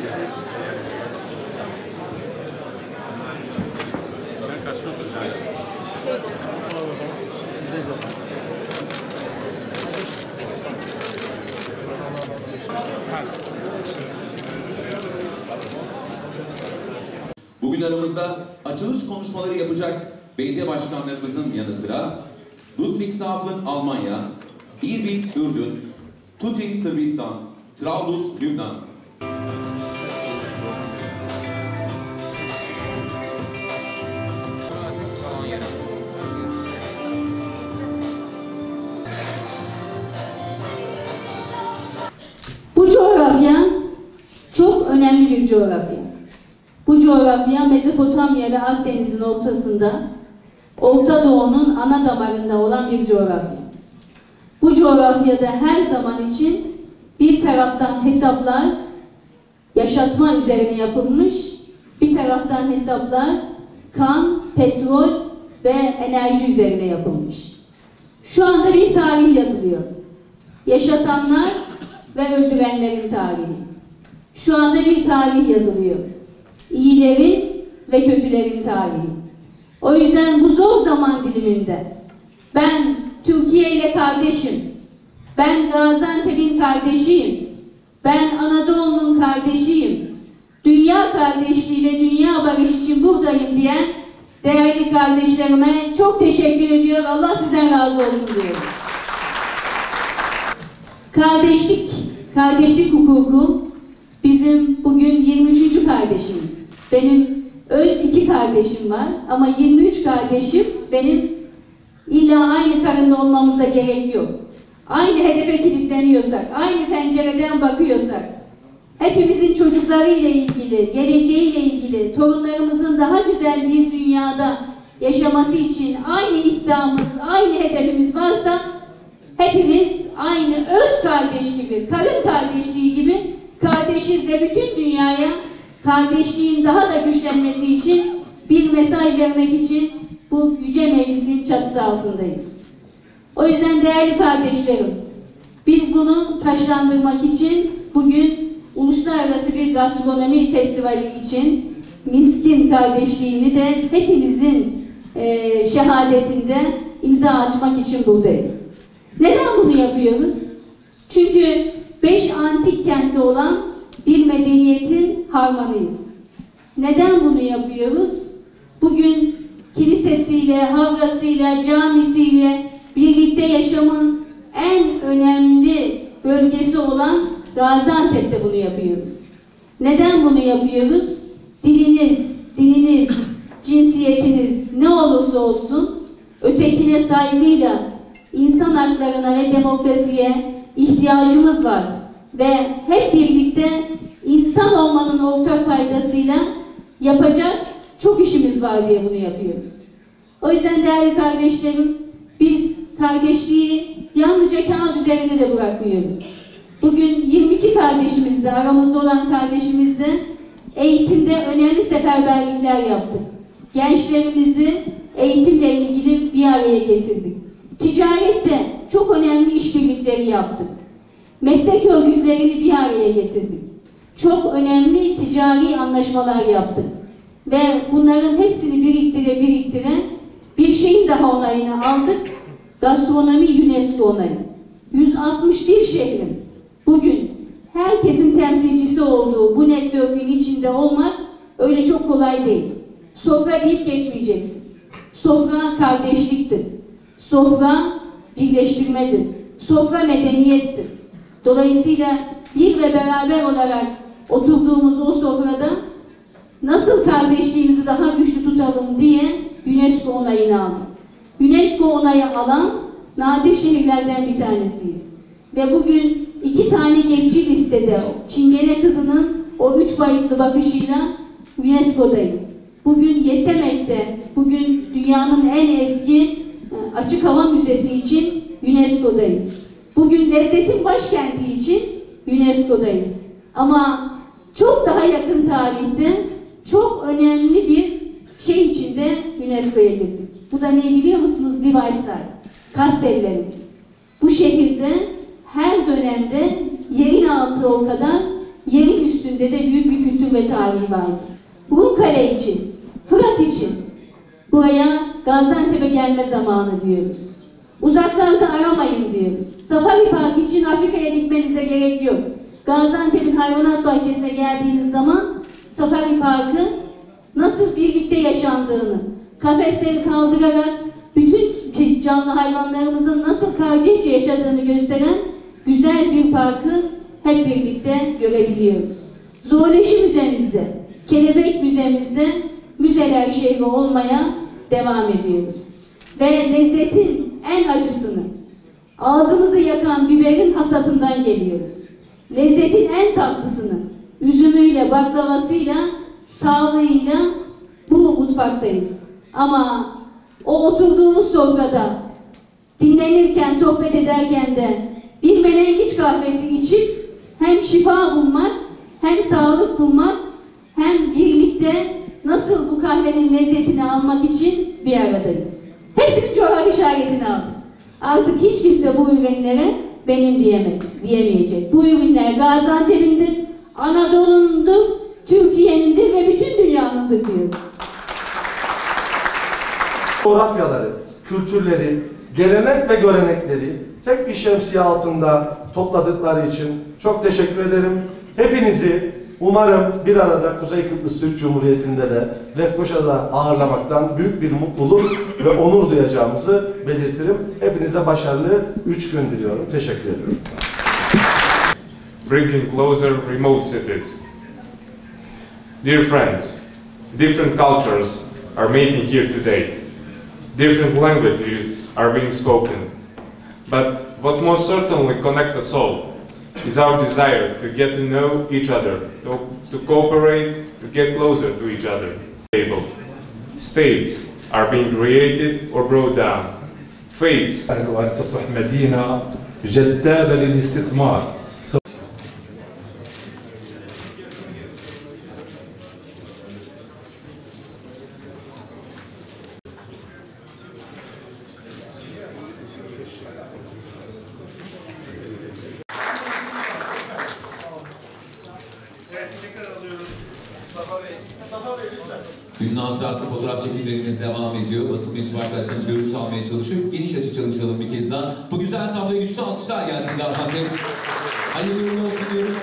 Sen karşına oturacaksın. Bugün aramızda açılış konuşmaları yapacak belediye başkanlarımızın yanı sıra Ludwigshafen Almanya, Irbit Ürdün, Tutin Sırbistan, Trablus Lübnan. Bu coğrafya çok önemli bir coğrafya. Bu coğrafya Mezopotamya ve Akdeniz'in ortasında, Orta Doğu'nun ana damarında olan bir coğrafya. Bu coğrafyada her zaman için bir taraftan hesaplar yaşatma üzerine yapılmış, bir taraftan hesaplar kan, petrol ve enerji üzerine yapılmış. Şu anda bir tarih yazılıyor. Yaşatanlar ve öldürenlerin tarihi. Şu anda bir tarih yazılıyor. İyilerin ve kötülerin tarihi. O yüzden bu zor zaman diliminde ben Türkiye ile kardeşim, ben Gaziantep'in kardeşiyim, ben Anadolu'nun kardeşiyim, dünya kardeşliği ve dünya barış için buradayım diyen değerli kardeşlerime çok teşekkür ediyor. Allah sizden razı olsun diyorum. Kardeşlik hukuku bizim bugün 23. kardeşimiz. Benim öz 2 kardeşim var ama 23 kardeşim benim illa aynı karında olmamıza gerek yok. Aynı hedefe kilitleniyorsak, aynı pencereden bakıyorsak, hepimizin çocuklarıyla ilgili, geleceğiyle ilgili, torunlarımızın daha güzel bir dünyada yaşaması için aynı iddiamız, aynı hedefimiz varsa hepimiz aynı öz kardeş gibi, karın kardeşliği gibi kardeşiz ve bütün dünyaya kardeşliğin daha da güçlenmesi için bir mesaj vermek için bu yüce meclisin çatısı altındayız. O yüzden değerli kardeşlerim, biz bunu taşlandırmak için bugün uluslararası bir gastronomi festivali için Miskin kardeşliğini de hepinizin şehadetinde imza açmak için buradayız. Neden bunu yapıyoruz? Çünkü 5 antik kenti olan bir medeniyetin harmanıyız. Neden bunu yapıyoruz? Bugün kilisesiyle, havrasıyla, camisiyle birlikte yaşamın en önemli bölgesi olan Gaziantep'te bunu yapıyoruz. Neden bunu yapıyoruz? Dininiz, cinsiyetiniz ne olursa olsun ötekine saygıyla insan haklarına ve demokrasiye ihtiyacımız var. Ve hep birlikte insan olmanın ortak faydasıyla yapacak çok işimiz var diye bunu yapıyoruz. O yüzden değerli kardeşlerim, biz kardeşliği yalnızca kağıt üzerinde de bırakmıyoruz. Bugün 22 kardeşimizle, aramızda olan kardeşimizle eğitimde önemli seferberlikler yaptık. Gençlerimizi eğitimle ilgili bir araya getirdik. Ticarette çok önemli işbirlikleri yaptık. Meslek örgütlerini bir araya getirdik. Çok önemli ticari anlaşmalar yaptık. Ve bunların hepsini biriktire bir şeyin daha onayını aldık. Gastronomi UNESCO onayı. 161 şehrin bugün herkesin temsilcisi olduğu bu network'ün içinde olmak öyle çok kolay değil. Sofra deyip geçmeyeceksin. Sofra kardeşliktir. Sofra birleştirmedir. Sofra medeniyettir. Dolayısıyla bir ve beraber olarak oturduğumuz o sofrada nasıl kardeşliğimizi daha güçlü tutalım diye UNESCO onayını aldık. UNESCO onayı alan nadir şehirlerden bir tanesiyiz. Ve bugün 2 tane geçici listede Çingene kızının o 3 boyutlu bakışıyla UNESCO'dayız. Bugün Yesemek'te, bugün dünyanın en eski açık hava müzesi için UNESCO'dayız. Bugün lezzetin başkenti için UNESCO'dayız. Ama çok daha yakın tarihte çok önemli bir şey içinde UNESCO'ya gittik. Bu da ne biliyor musunuz? Livayslar, Kastellerimiz. Bu şehirde her dönemde yerin altı o kadar, yerin üstü üstünde de büyük bir kültür ve tarihi vardır. Burukale için, Fırat için buraya Gaziantep'e gelme zamanı diyoruz. Uzaklarda aramayın diyoruz. Safari Park için Afrika'ya gitmenize gerek yok. Gaziantep'in hayvanat bahçesine geldiğiniz zaman Safari Park'ı nasıl birlikte yaşandığını, kafesleri kaldırarak bütün canlı hayvanlarımızın nasıl kardeşçe yaşadığını gösteren güzel bir parkı hep birlikte görebiliyoruz. Zooloji müzemizde, kelebek müzemizde müzeler şehri olmaya devam ediyoruz. Ve lezzetin en acısını, ağzımızı yakan biberin hasatından geliyoruz. Lezzetin en tatlısını, üzümüyle, baklavasıyla, sağlığıyla bu mutfaktayız. Ama o oturduğumuz sofrada, dinlenirken, sohbet ederken de bir menengiç kahvesi içip hem şifa bulmak, hem sağlık bulmak, hem birlikte nasıl bu kahvenin lezzetini almak için bir aradayız. Hepsinin coğrafi işaretini aldık. Artık hiç kimse bu ürünlere benim diyemeyecek. Bu ürünler Gaziantep'indir, Anadolu'nundur, Türkiye'nindir ve bütün dünyanındır diyor. Coğrafyaları, kültürleri, gelenek ve görenekleri tek bir şemsiye altında topladıkları için çok teşekkür ederim. Hepinizi umarım bir arada Kuzey Kıbrıs Türk Cumhuriyeti'nde de Lefkoşa'da ağırlamaktan büyük bir mutluluk ve onur duyacağımızı belirtirim. Hepinize başarılı 3 gün diliyorum. Teşekkür ediyorum. Bringing closer remote cities. Dear friends, different cultures are meeting here today. Different languages are being spoken. But what most certainly connects us all is our desire to get to know each other, to cooperate, to get closer to each other. States are being created or brought down. Faiths وأن تصبح مدينة جذابة للاستثمار. Ünlü hatırası fotoğraf çekimlerimiz devam ediyor. Basın mensubu arkadaşlarımız görüntü almaya çalışıyor. Geniş açı çalışalım bir kez daha. Bu güzel tabloya güçlü alkışlar gelsin Gaziantep. Hayırlı uğurlu olsun diyoruz.